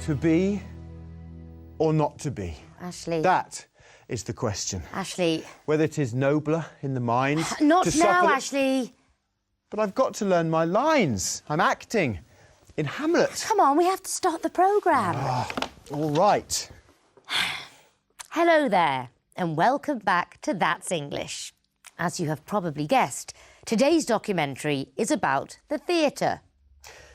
To be or not to be? Ashley. That is the question. Ashley. Whether it is nobler in the mind... Not to now, suffer... Ashley. But I've got to learn my lines. I'm acting in Hamlet. Come on, we have to start the programme. All right. Hello there, and welcome back to That's English. As you have probably guessed, today's documentary is about the theatre.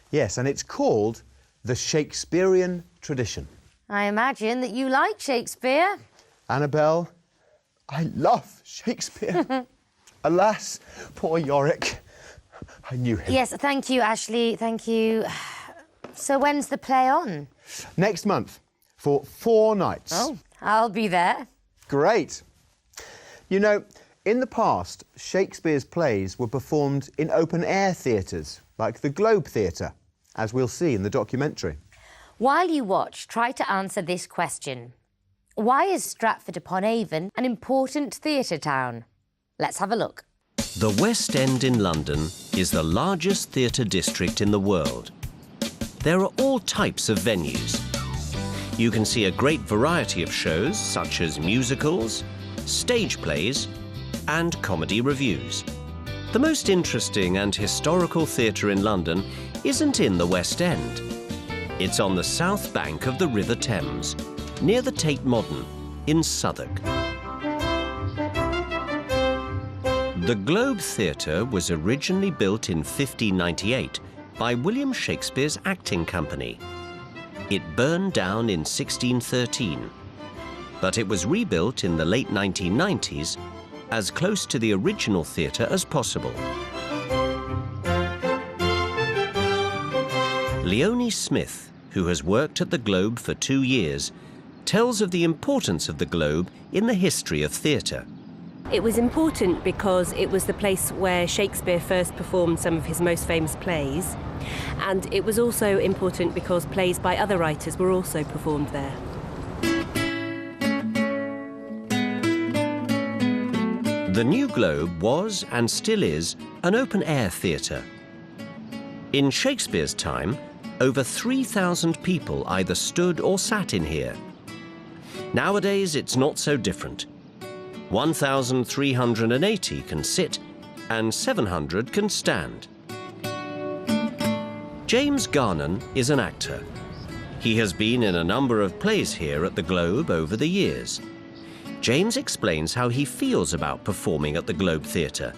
Yes, and it's called The Shakespearean Tradition. I imagine that you like Shakespeare. Annabelle, I love Shakespeare. Alas, poor Yorick. I knew him. Yes, thank you, Ashley, thank you. So when's the play on? Next month, for 4 nights. Oh, I'll be there. Great. You know, in the past, Shakespeare's plays were performed in open-air theatres, like the Globe Theatre, as we'll see in the documentary. While you watch, try to answer this question. Why is Stratford-upon-Avon an important theatre town? Let's have a look. The West End in London is the largest theatre district in the world. There are all types of venues. You can see a great variety of shows, such as musicals, stage plays, and comedy revues. The most interesting and historical theatre in London isn't in the West End. It's on the south bank of the River Thames, near the Tate Modern, in Southwark. The Globe Theatre was originally built in 1598 by William Shakespeare's acting company. It burned down in 1613, but it was rebuilt in the late 1990s as close to the original theatre as possible. Leonie Smith, who has worked at the Globe for 2 years, tells of the importance of the Globe in the history of theatre. It was important because it was the place where Shakespeare first performed some of his most famous plays, and it was also important because plays by other writers were also performed there. The New Globe was, and still is, an open-air theatre. In Shakespeare's time, over 3,000 people either stood or sat in here. Nowadays, it's not so different. 1,380 can sit and 700 can stand. James Garnon is an actor. He has been in a number of plays here at the Globe over the years. James explains how he feels about performing at the Globe Theatre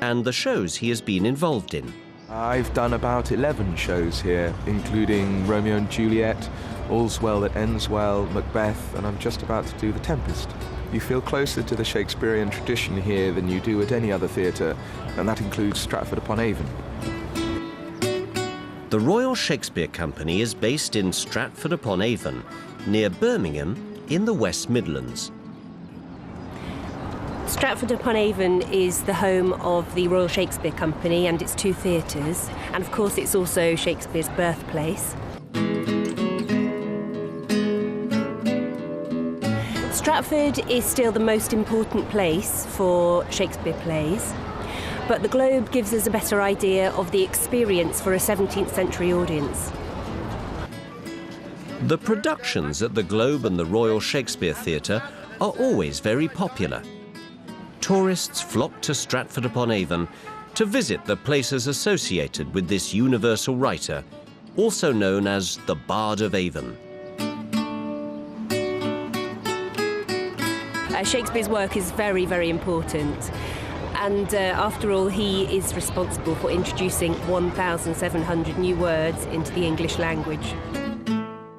and the shows he has been involved in. I've done about 11 shows here, including Romeo and Juliet, All's Well That Ends Well, Macbeth, and I'm just about to do The Tempest. You feel closer to the Shakespearean tradition here than you do at any other theatre, and that includes Stratford-upon-Avon. The Royal Shakespeare Company is based in Stratford-upon-Avon, near Birmingham, in the West Midlands. Stratford-upon-Avon is the home of the Royal Shakespeare Company and its 2 theatres, and of course it's also Shakespeare's birthplace. Stratford is still the most important place for Shakespeare plays, but the Globe gives us a better idea of the experience for a 17th century audience. The productions at the Globe and the Royal Shakespeare Theatre are always very popular. Tourists flock to Stratford-upon-Avon to visit the places associated with this universal writer, also known as the Bard of Avon. Shakespeare's work is very, very important. And after all, he is responsible for introducing 1,700 new words into the English language.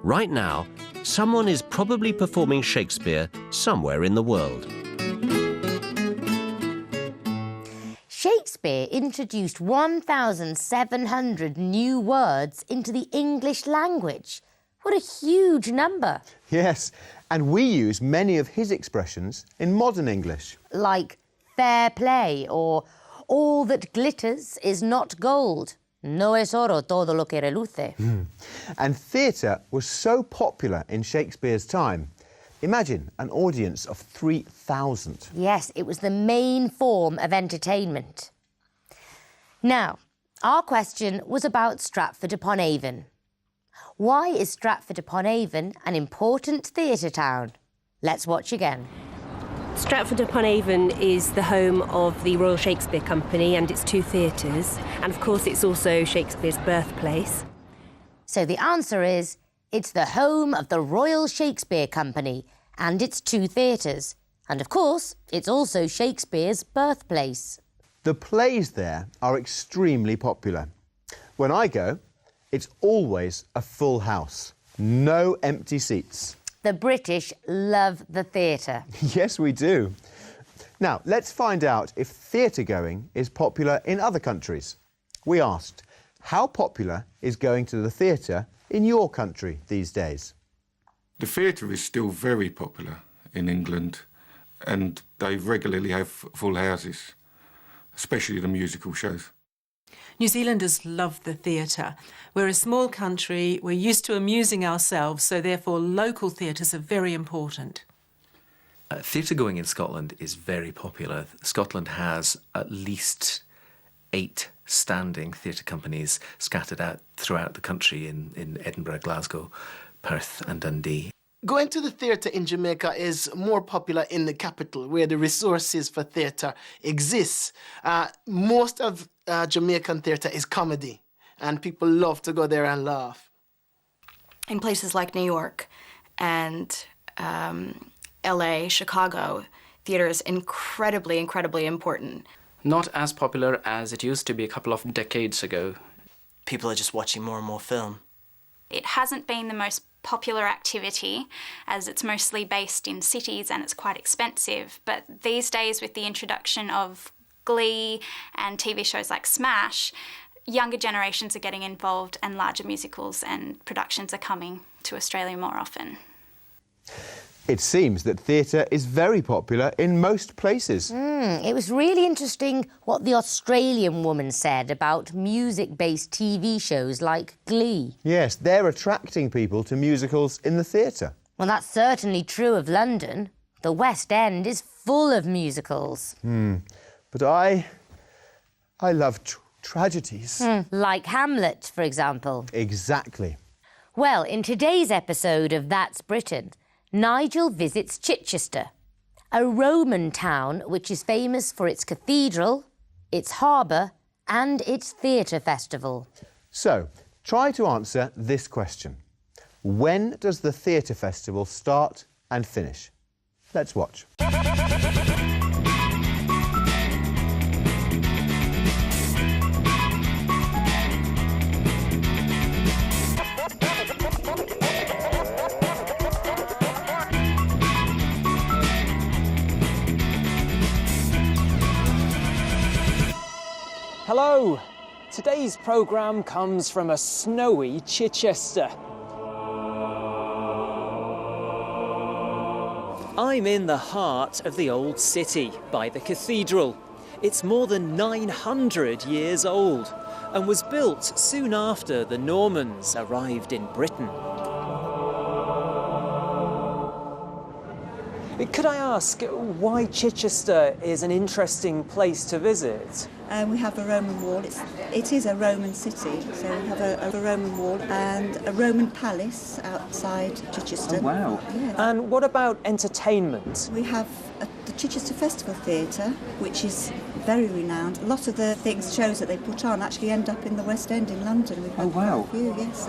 Right now, someone is probably performing Shakespeare somewhere in the world. Shakespeare introduced 1,700 new words into the English language. What a huge number. Yes, and we use many of his expressions in modern English. Like fair play or all that glitters is not gold. No es oro todo lo que reluce. And theatre was so popular in Shakespeare's time. Imagine an audience of 3,000. Yes, it was the main form of entertainment. Now, our question was about Stratford-upon-Avon. Why is Stratford-upon-Avon an important theatre town? Let's watch again. Stratford-upon-Avon is the home of the Royal Shakespeare Company and its 2 theatres, and of course it's also Shakespeare's birthplace. So the answer is, it's the home of the Royal Shakespeare Company and its 2 theatres. And of course, it's also Shakespeare's birthplace. The plays there are extremely popular. When I go, it's always a full house. No empty seats. The British love the theatre. Yes, we do. Now, let's find out if theatre going is popular in other countries. We asked, how popular is going to the theatre in your country these days? The theatre is still very popular in England, and they regularly have full houses, especially the musical shows. New Zealanders love the theatre. We're a small country, we're used to amusing ourselves, so therefore local theatres are very important. Theatre going in Scotland is very popular. Scotland has at least 8 standing theatre companies scattered out throughout the country in Edinburgh, Glasgow, Perth and Dundee. Going to the theatre in Jamaica is more popular in the capital, where the resources for theatre exists. Most of Jamaican theatre is comedy, and people love to go there and laugh. In places like New York and LA, Chicago, theatre is incredibly, incredibly important. Not as popular as it used to be a couple of decades ago. People are just watching more and more film. It hasn't been the most popular activity, as it's mostly based in cities and it's quite expensive. But these days, with the introduction of Glee and TV shows like Smash, younger generations are getting involved and larger musicals and productions are coming to Australia more often. It seems that theatre is very popular in most places. It was really interesting what the Australian woman said about music-based TV shows like Glee. Yes, they're attracting people to musicals in the theatre. Well, that's certainly true of London. The West End is full of musicals. But I love tragedies. Like Hamlet, for example. Exactly. Well, in today's episode of That's Britain, Nigel visits Chichester, a Roman town which is famous for its cathedral, its harbour and its theatre festival. So, try to answer this question. When does the theatre festival start and finish? Let's watch. Hello! Today's programme comes from a snowy Chichester. I'm in the heart of the old city, by the cathedral. It's more than 900 years old and was built soon after the Normans arrived in Britain. Could I ask why Chichester is an interesting place to visit? We have a Roman wall. It is a Roman city, so we have a Roman wall and a Roman palace outside Chichester. Oh, wow. Yes. And what about entertainment? We have the Chichester Festival Theatre, which is very renowned. A lot of the shows that they put on actually end up in the West End in London. We've had quite a few, yes.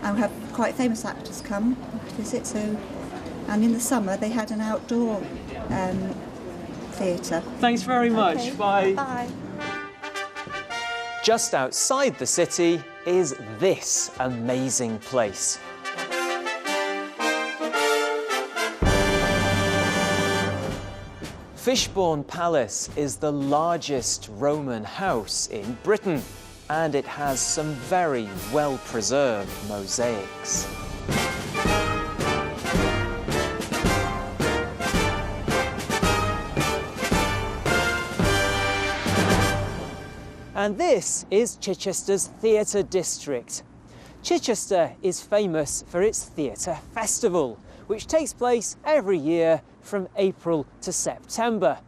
And we have quite famous actors come to visit. And in the summer they had an outdoor theatre. Thanks very much. Okay. Bye. Bye. Just outside the city is this amazing place. Fishbourne Palace is the largest Roman house in Britain, and it has some very well-preserved mosaics. And this is Chichester's theatre district. Chichester is famous for its theatre festival, which takes place every year from April to September.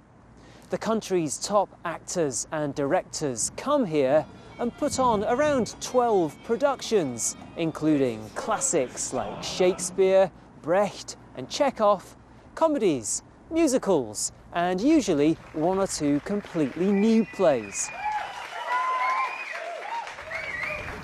The country's top actors and directors come here and put on around 12 productions, including classics like Shakespeare, Brecht and Chekhov, comedies, musicals, and usually one or two completely new plays.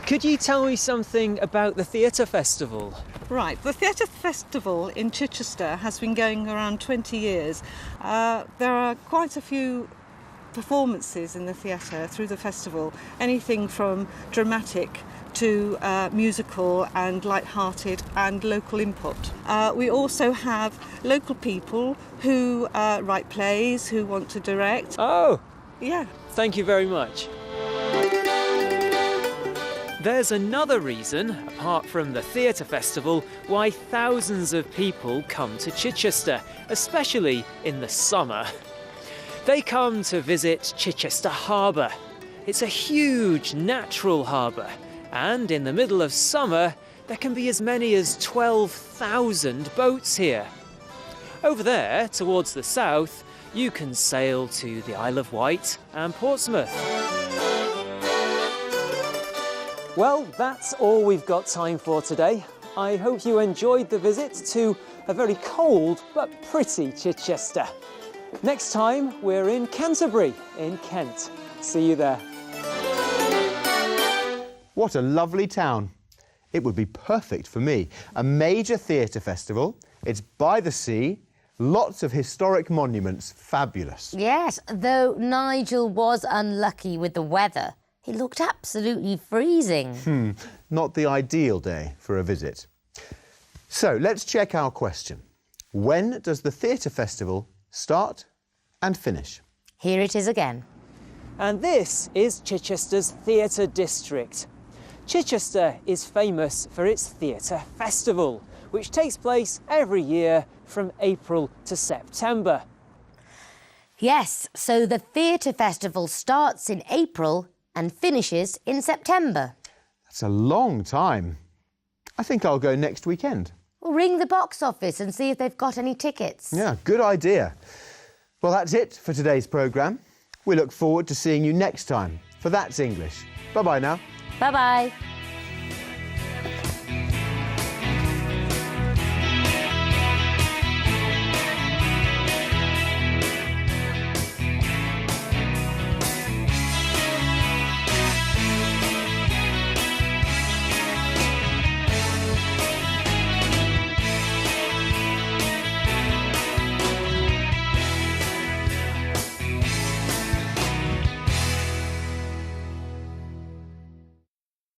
Could you tell me something about the Theatre Festival? Right, the Theatre Festival in Chichester has been going around 20 years. There are quite a few performances in the theatre through the festival, anything from dramatic to musical and light-hearted and local input. We also have local people who write plays, who want to direct. Oh! Yeah. Thank you very much. There's another reason, apart from the Theatre Festival, why thousands of people come to Chichester, especially in the summer. They come to visit Chichester Harbour. It's a huge natural harbour, and in the middle of summer, there can be as many as 12,000 boats here. Over there, towards the south, you can sail to the Isle of Wight and Portsmouth. Well, that's all we've got time for today. I hope you enjoyed the visit to a very cold but pretty Chichester. Next time, we're in Canterbury, in Kent. See you there. What a lovely town. It would be perfect for me. A major theatre festival, it's by the sea, lots of historic monuments, fabulous. Yes, though Nigel was unlucky with the weather. It looked absolutely freezing. Not the ideal day for a visit. So let's check our question. When does the theatre festival start and finish? Here it is again. And this is Chichester's Theatre District. Chichester is famous for its Theatre Festival, which takes place every year from April to September. Yes, so the Theatre Festival starts in April and finishes in September. That's a long time. I think I'll go next weekend. We'll ring the box office and see if they've got any tickets. Yeah, good idea. Well, that's it for today's programme. We look forward to seeing you next time for That's English. Bye-bye now. Bye-bye.